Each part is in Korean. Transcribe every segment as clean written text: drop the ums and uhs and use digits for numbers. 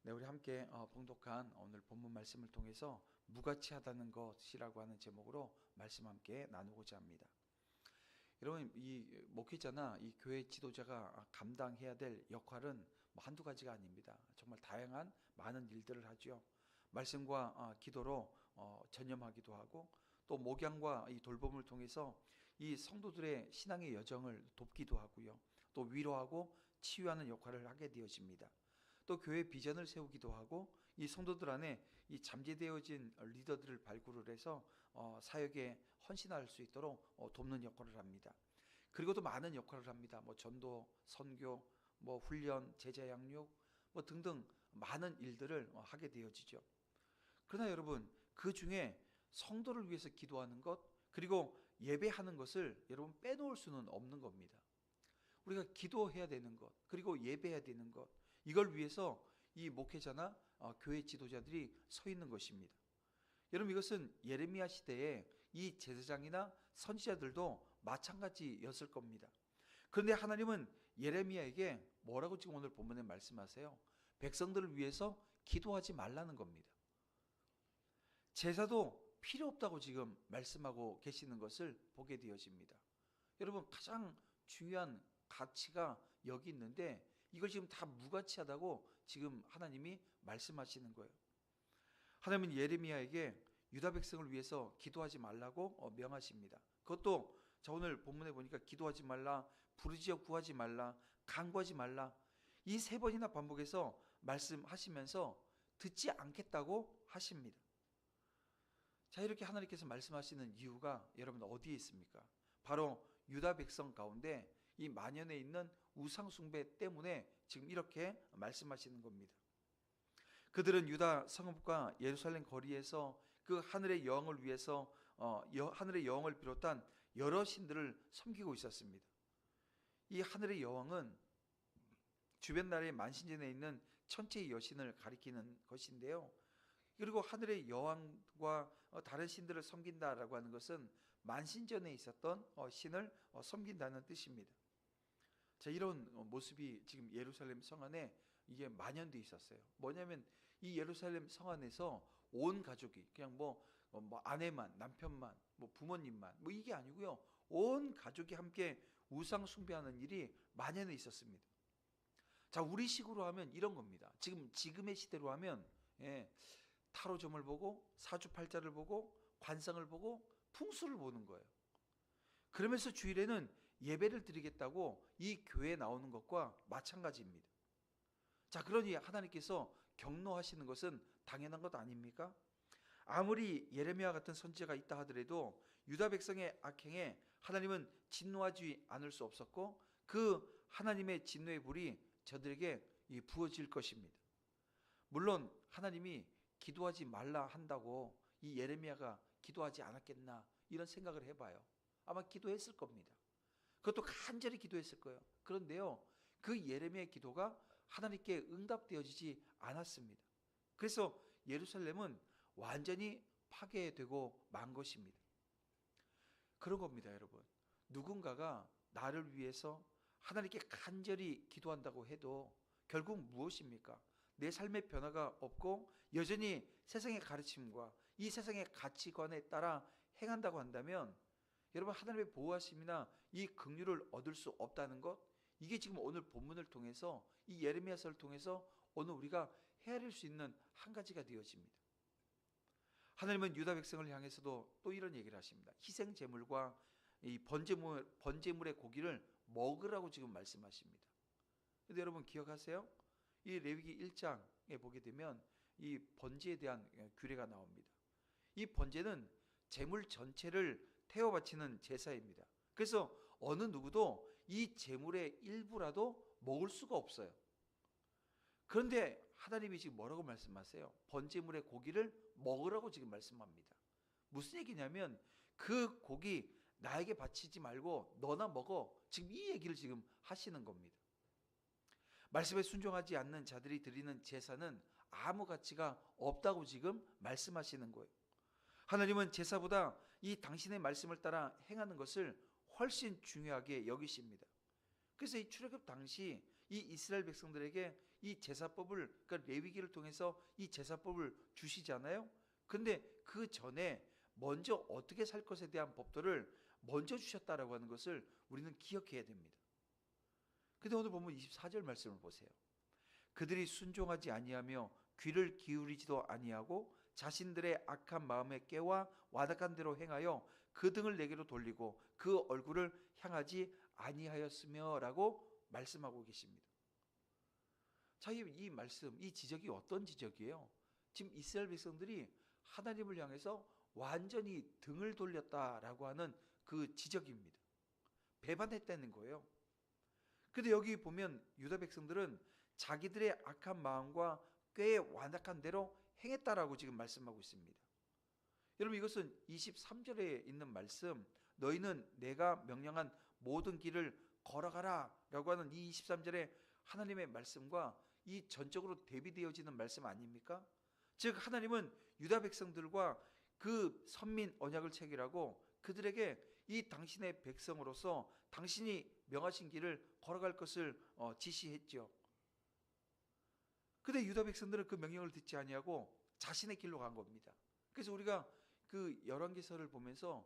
네, 우리 함께 봉독한 오늘 본문 말씀을 통해서 무가치하다는 것이라고 하는 제목으로 말씀 함께 나누고자 합니다. 여러분, 이 목회자나 이 교회 지도자가 감당해야 될 역할은 한두 가지가 아닙니다. 정말 다양한 많은 일들을 하죠. 말씀과 기도로 전념하기도 하고, 또 목양과 이 돌봄을 통해서 이 성도들의 신앙의 여정을 돕기도 하고요. 또 위로하고 치유하는 역할을 하게 되어집니다. 또 교회 비전을 세우기도 하고, 이 성도들 안에 이 잠재되어진 리더들을 발굴을 해서 사역에 헌신할 수 있도록 돕는 역할을 합니다. 그리고 또 많은 역할을 합니다. 전도, 선교, 훈련, 제자 양육 등등 많은 일들을 하게 되어지죠. 그러나 여러분, 그 중에 성도를 위해서 기도하는 것, 그리고 예배하는 것을 여러분 빼놓을 수는 없는 겁니다. 우리가 기도해야 되는 것, 그리고 예배해야 되는 것, 이걸 위해서 이 목회자나 교회 지도자들이 서 있는 것입니다. 여러분, 이것은 예레미야 시대에 이 제사장이나 선지자들도 마찬가지였을 겁니다. 그런데 하나님은 예레미야에게 뭐라고 지금 오늘 본문에 말씀하세요? 백성들을 위해서 기도하지 말라는 겁니다. 제사도 필요 없다고 지금 말씀하고 계시는 것을 보게 되어집니다. 여러분, 가장 중요한 가치가 여기 있는데 이걸 지금 다 무가치하다고 지금 하나님이 말씀하시는 거예요. 하나님은 예레미야에게 유다 백성을 위해서 기도하지 말라고 명하십니다. 그것도 오늘 본문에 보니까 기도하지 말라, 부르짖어 구하지 말라, 간구하지 말라, 이 세 번이나 반복해서 말씀하시면서 듣지 않겠다고 하십니다. 자, 이렇게 하나님께서 말씀하시는 이유가 여러분 어디에 있습니까? 바로 유다 백성 가운데 이 만연해 있는 우상 숭배 때문에 지금 이렇게 말씀하시는 겁니다. 그들은 유다 성읍과 예루살렘 거리에서 그 하늘의 여왕을 위해서 하늘의 여왕을 비롯한 여러 신들을 섬기고 있었습니다. 이 하늘의 여왕은 주변 나라의 만신전에 있는 천체의 여신을 가리키는 것인데요. 그리고 하늘의 여왕과 다른 신들을 섬긴다라고 하는 것은 만신전에 있었던 신을 섬긴다는 뜻입니다. 자, 이런 모습이 지금 예루살렘 성 안에 이게 만연되어 있었어요. 뭐냐면 이 예루살렘 성 안에서 온 가족이 그냥 아내만, 남편만, 부모님만 이게 아니고요. 온 가족이 함께 우상 숭배하는 일이 만연해 있었습니다. 자, 우리식으로 하면 이런 겁니다. 지금의 시대로 하면 타로점을 보고 사주팔자를 보고 관상을 보고 풍수를 보는 거예요. 그러면서 주일에는 예배를 드리겠다고 이 교회에 나오는 것과 마찬가지입니다. 자, 그러니 하나님께서 경노하시는 것은 당연한 것 아닙니까? 아무리 예레미야 같은 선지자가 있다 하더라도 유다 백성의 악행에 하나님은 진노하지 않을 수 없었고, 그 하나님의 진노의 불이 저들에게 부어질 것입니다. 물론 하나님이 기도하지 말라 한다고 이 예레미야가 기도하지 않았겠나 이런 생각을 해봐요. 아마 기도했을 겁니다. 그것도 간절히 기도했을 거예요. 그런데요, 그 예레미야의 기도가 하나님께 응답되어지지 않았습니다. 그래서 예루살렘은 완전히 파괴되고 만 것입니다. 그런 겁니다, 여러분. 누군가가 나를 위해서 하나님께 간절히 기도한다고 해도 결국 무엇입니까? 내 삶의 변화가 없고 여전히 세상의 가르침과 이 세상의 가치관에 따라 행한다고 한다면 여러분, 하나님의 보호하심이나 이 긍휼을 얻을 수 없다는 것, 이게 지금 오늘 본문을 통해서 이 예레미야서를 통해서 오늘 우리가 헤아릴 수 있는 한 가지가 되어집니다. 하나님은 유다 백성을 향해서도 또 이런 얘기를 하십니다. 희생 제물과 이 번제물의 고기를 먹으라고 지금 말씀하십니다. 근데 여러분 기억하세요? 이 레위기 1장에 보게 되면 이 번제에 대한 규례가 나옵니다. 이 번제는 제물 전체를 태워 바치는 제사입니다. 그래서 어느 누구도 이 제물의 일부라도 먹을 수가 없어요. 그런데 하나님이 지금 뭐라고 말씀하세요? 번제물의 고기를 먹으라고 지금 말씀합니다. 무슨 얘기냐면 그 고기 나에게 바치지 말고 너나 먹어, 지금 이 얘기를 지금 하시는 겁니다. 말씀에 순종하지 않는 자들이 드리는 제사는 아무 가치가 없다고 지금 말씀하시는 거예요. 하나님은 제사보다 이 당신의 말씀을 따라 행하는 것을 훨씬 중요하게 여기십니다. 그래서 이 출애굽 당시 이 이스라엘 백성들에게 이 이 제사법을, 그러니까 레위기를 통해서 이 제사법을 주시잖아요. 근데 그 전에 먼저 어떻게 살 것에 대한 법도를 먼저 주셨다라고 하는 것을 우리는 기억해야 됩니다. 근데 오늘 보면 24절 말씀을 보세요. 그들이 순종하지 아니하며 귀를 기울이지도 아니하고 자신들의 악한 마음에 깨와 완악한 대로 행하여 그 등을 내게로 돌리고 그 얼굴을 향하지 아니하였으며 라고 말씀하고 계십니다. 자, 이 말씀, 이 지적이 어떤 지적이에요? 지금 이스라엘 백성들이 하나님을 향해서 완전히 등을 돌렸다라고 하는 그 지적입니다. 배반했다는 거예요. 근데 여기 보면 유다 백성들은 자기들의 악한 마음과 꽤 완악한 대로 행했다라고 지금 말씀하고 있습니다. 여러분, 이것은 23절에 있는 말씀, 너희는 내가 명령한 모든 길을 걸어가라 라고 하는 이 23절의 하나님의 말씀과 이 전적으로 대비되어지는 말씀 아닙니까? 즉 하나님은 유다 백성들과 그 선민 언약을 체결하고 그들에게 이 당신의 백성으로서 당신이 명하신 길을 걸어갈 것을 지시했죠. 근데 유다 백성들은 그 명령을 듣지 아니하고 자신의 길로 간 겁니다. 그래서 우리가 그 열왕기서를 보면서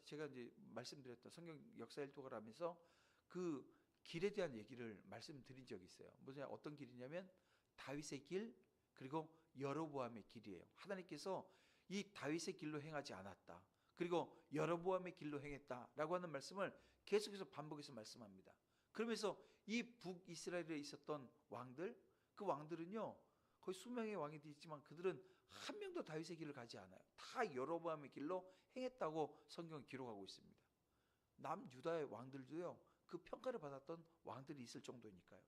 제가 이제 말씀드렸던 성경 역사 일독을 하면서 그 길에 대한 얘기를 말씀드린 적이 있어요. 어떤 길이냐면 다윗의 길, 그리고 여로보암의 길이에요. 하나님께서 이 다윗의 길로 행하지 않았다, 그리고 여로보암의 길로 행했다라고 하는 말씀을 계속해서 반복해서 말씀합니다. 그러면서 이 북이스라엘에 있었던 왕들, 그 왕들은요 거의 수명의 왕이 있지만 그들은 한 명도 다윗의 길을 가지 않아요. 다 여로보암의 길로 행했다고 성경은 기록하고 있습니다. 남유다의 왕들도요 그 평가를 받았던 왕들이 있을 정도니까요.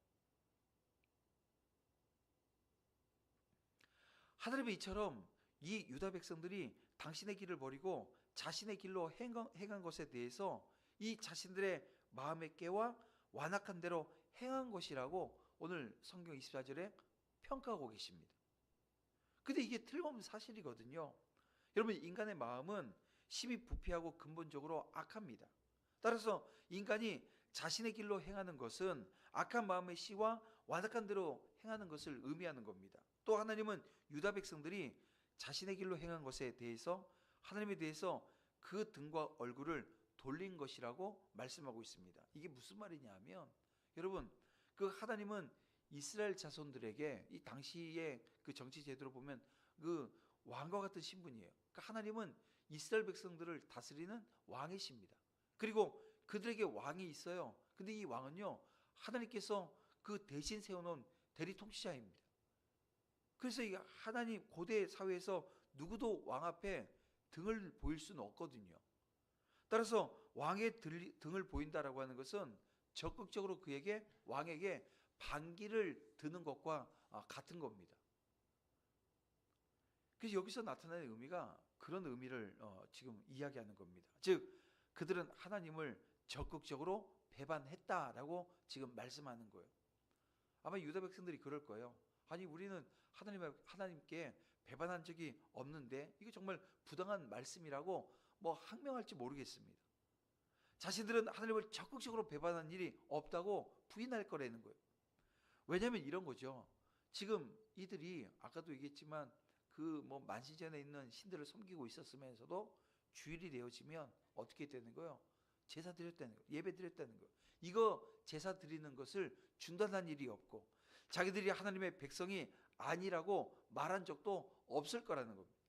하나님의 이처럼 이 유다 백성들이 당신의 길을 버리고 자신의 길로 행한 것에 대해서 이 자신들의 마음의 깨와 완악한 대로 행한 것이라고 오늘 성경 24절에 평가하고 계십니다. 근데 이게 틀림없는 사실이거든요. 여러분, 인간의 마음은 심히 부패하고 근본적으로 악합니다. 따라서 인간이 자신의 길로 행하는 것은 악한 마음의 씨와 완악한 대로 행하는 것을 의미하는 겁니다. 또 하나님은 유다 백성들이 자신의 길로 행한 것에 대해서 하나님에 대해서 그 등과 얼굴을 돌린 것이라고 말씀하고 있습니다. 이게 무슨 말이냐 하면, 여러분, 그 하나님은 이스라엘 자손들에게 이 당시의 그 정치 제도로 보면 그 왕과 같은 신분이에요. 그러니까 하나님은 이스라엘 백성들을 다스리는 왕이십니다. 그리고 그들에게 왕이 있어요. 근데 이 왕은요 하나님께서 그 대신 세워놓은 대리 통치자입니다. 그래서 이 하나님 고대 사회에서 누구도 왕 앞에 등을 보일 수는 없거든요. 따라서 왕의 등을 보인다라고 하는 것은 적극적으로 왕에게 반기를 드는 것과 같은 겁니다. 그래서 여기서 나타나는 의미가 그런 의미를 지금 이야기하는 겁니다. 즉 그들은 하나님을 적극적으로 배반했다라고 지금 말씀하는 거예요. 아마 유다 백성들이 그럴 거예요. 아니, 우리는 하나님께 배반한 적이 없는데 이거 정말 부당한 말씀이라고 항명할지 모르겠습니다. 자신들은 하나님을 적극적으로 배반한 일이 없다고 부인할 거라는 거예요. 왜냐하면 이런 거죠. 지금 이들이 아까도 얘기했지만 그 만시전에 있는 신들을 섬기고 있었으면서도 주일이 되어지면 어떻게 되는 거예요? 제사 드렸다는 거예요. 예배 드렸다는 거예요. 이거 제사 드리는 것을 중단한 일이 없고 자기들이 하나님의 백성이 아니라고 말한 적도 없을 거라는 겁니다.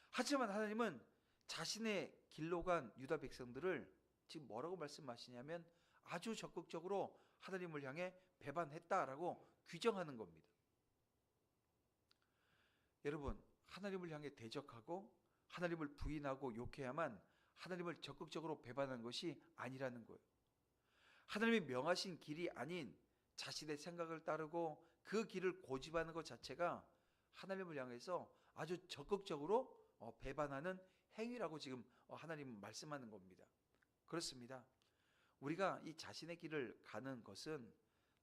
하지만 하나님은 자신의 길로 간 유다 백성들을 지금 뭐라고 말씀하시냐면 아주 적극적으로 하나님을 향해 배반했다라고 규정하는 겁니다. 여러분, 하나님을 향해 대적하고 하나님을 부인하고 욕해야만 하나님을 적극적으로 배반한 것이 아니라는 거예요. 하나님이 명하신 길이 아닌 자신의 생각을 따르고 그 길을 고집하는 것 자체가 하나님을 향해서 아주 적극적으로 배반하는 행위라고 지금 하나님은 말씀하는 겁니다. 그렇습니다. 우리가 이 자신의 길을 가는 것은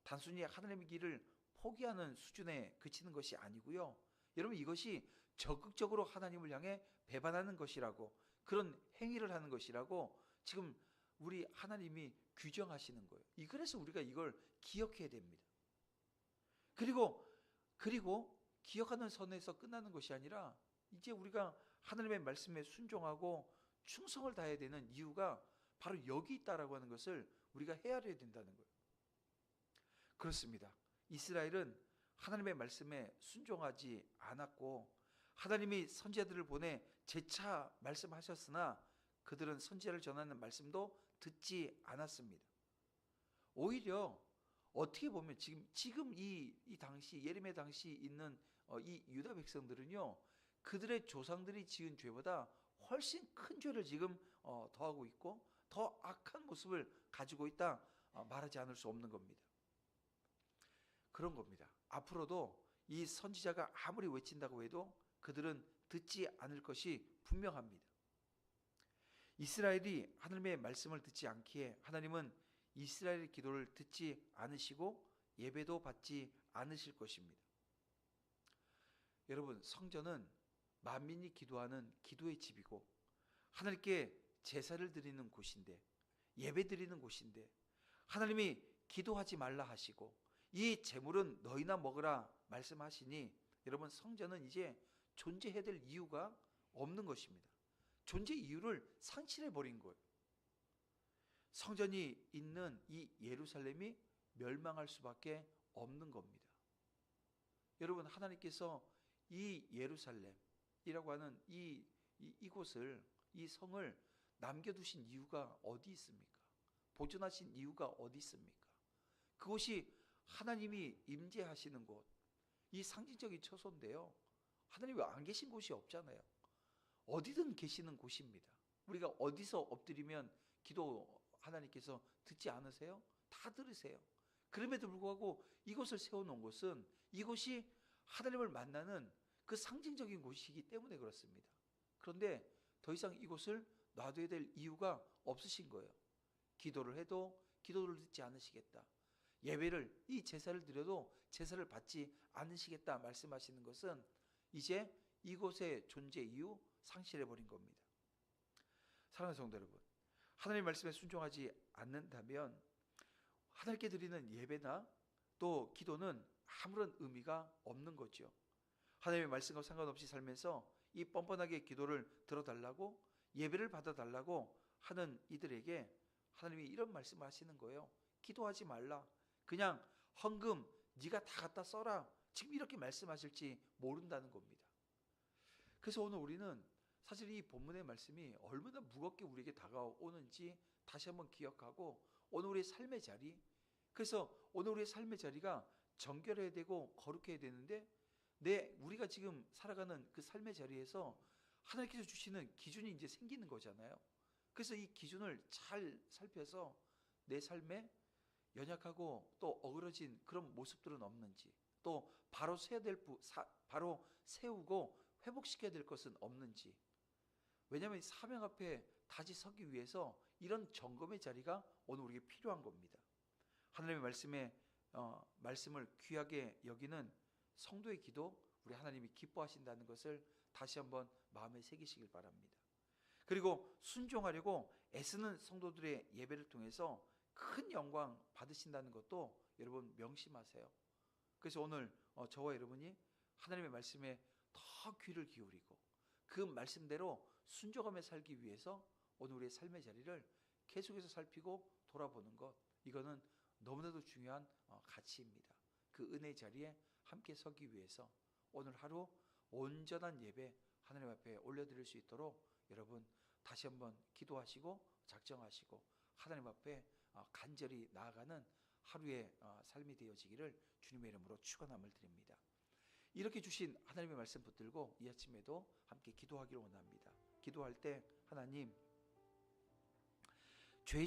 단순히 하나님의 길을 포기하는 수준에 그치는 것이 아니고요. 여러분, 이것이 적극적으로 하나님을 향해 배반하는 것이라고, 그런 행위를 하는 것이라고 지금 우리 하나님이 규정하시는 거예요. 그래서 우리가 이걸 기억해야 됩니다. 그리고 기억하는 선에서 끝나는 것이 아니라 이제 우리가 하나님의 말씀에 순종하고 충성을 다해야 되는 이유가 바로 여기 있다라고 하는 것을 우리가 헤아려야 된다는 거예요. 그렇습니다. 이스라엘은 하나님의 말씀에 순종하지 않았고 하나님이 선지자들을 보내 재차 말씀하셨으나 그들은 선지자를 전하는 말씀도 듣지 않았습니다. 오히려 어떻게 보면 지금 이 당시 예레미야 당시 있는 이 유다 백성들은요, 그들의 조상들이 지은 죄보다 훨씬 큰 죄를 지금 더하고 있고 더 악한 모습을 가지고 있다 말하지 않을 수 없는 겁니다. 그런 겁니다. 앞으로도 이 선지자가 아무리 외친다고 해도 그들은 듣지 않을 것이 분명합니다. 이스라엘이 하나님의 말씀을 듣지 않기에 하나님은 이스라엘의 기도를 듣지 않으시고 예배도 받지 않으실 것입니다. 여러분, 성전은 만민이 기도하는 기도의 집이고 하나님께 제사를 드리는 곳인데, 예배 드리는 곳인데 하나님이 기도하지 말라 하시고 이 제물은 너희나 먹으라 말씀하시니 여러분, 성전은 이제 존재해야 될 이유가 없는 것입니다. 존재 이유를 상실해 버린 거예요. 성전이 있는 이 예루살렘이 멸망할 수밖에 없는 겁니다. 여러분, 하나님께서 이 예루살렘이라고 하는 이곳을, 이 성을 남겨두신 이유가 어디 있습니까? 보존하신 이유가 어디 있습니까? 그곳이 하나님이 임재하시는 곳, 이 상징적인 처소인데요, 하나님이 안 계신 곳이 없잖아요. 어디든 계시는 곳입니다. 우리가 어디서 엎드리면 기도 하나님께서 듣지 않으세요? 다 들으세요. 그럼에도 불구하고 이곳을 세워놓은 곳은 이곳이 하나님을 만나는 그 상징적인 곳이기 때문에 그렇습니다. 그런데 더 이상 이곳을 놔둬야 될 이유가 없으신 거예요. 기도를 해도 기도를 듣지 않으시겠다. 예배를, 이 제사를 드려도 제사를 받지 않으시겠다 말씀하시는 것은 이제 이곳의 존재 이유 상실해버린 겁니다. 사랑하는 성도 여러분, 하나님의 말씀에 순종하지 않는다면 하나님께 드리는 예배나 또 기도는 아무런 의미가 없는 거죠. 하나님의 말씀과 상관없이 살면서 이 뻔뻔하게 기도를 들어달라고, 예배를 받아달라고 하는 이들에게 하나님이 이런 말씀을 하시는 거예요. 기도하지 말라. 그냥 헌금 네가 다 갖다 써라. 지금 이렇게 말씀하실지 모른다는 겁니다. 그래서 오늘 우리는 사실 이 본문의 말씀이 얼마나 무겁게 우리에게 다가오는지 다시 한번 기억하고, 오늘 우리의 삶의 자리, 그래서 오늘 우리의 삶의 자리가 정결해야 되고 거룩해야 되는데, 우리가 지금 살아가는 그 삶의 자리에서 하나님께서 주시는 기준이 이제 생기는 거잖아요. 그래서 이 기준을 잘 살펴서 내 삶에 연약하고 또 어그러진 그런 모습들은 없는지, 또 바로 바로 세우고 회복시켜야 될 것은 없는지. 왜냐하면 사명 앞에 다시 서기 위해서 이런 점검의 자리가 오늘 우리에게 필요한 겁니다. 하나님의 말씀을 귀하게 여기는 성도의 기도, 우리 하나님이 기뻐하신다는 것을 다시 한번 마음에 새기시길 바랍니다. 그리고 순종하려고 애쓰는 성도들의 예배를 통해서 큰 영광 받으신다는 것도 여러분 명심하세요. 그래서 오늘 저와 여러분이 하나님의 말씀에 더 귀를 기울이고 그 말씀대로 순종하며 살기 위해서 오늘 우리의 삶의 자리를 계속해서 살피고 돌아보는 것, 이거는 너무나도 중요한 가치입니다. 그 은혜의 자리에 함께 서기 위해서 오늘 하루 온전한 예배 하나님 앞에 올려드릴 수 있도록 여러분 다시 한번 기도하시고 작정하시고 하나님 앞에 간절히 나아가는 하루의 삶이 되어지기를 주님의 이름으로 축원함을 드립니다. 이렇게 주신 하나님의 말씀 붙들고 이 아침에도 함께 기도하기를 원합니다. 기도할 때 하나님, 죄의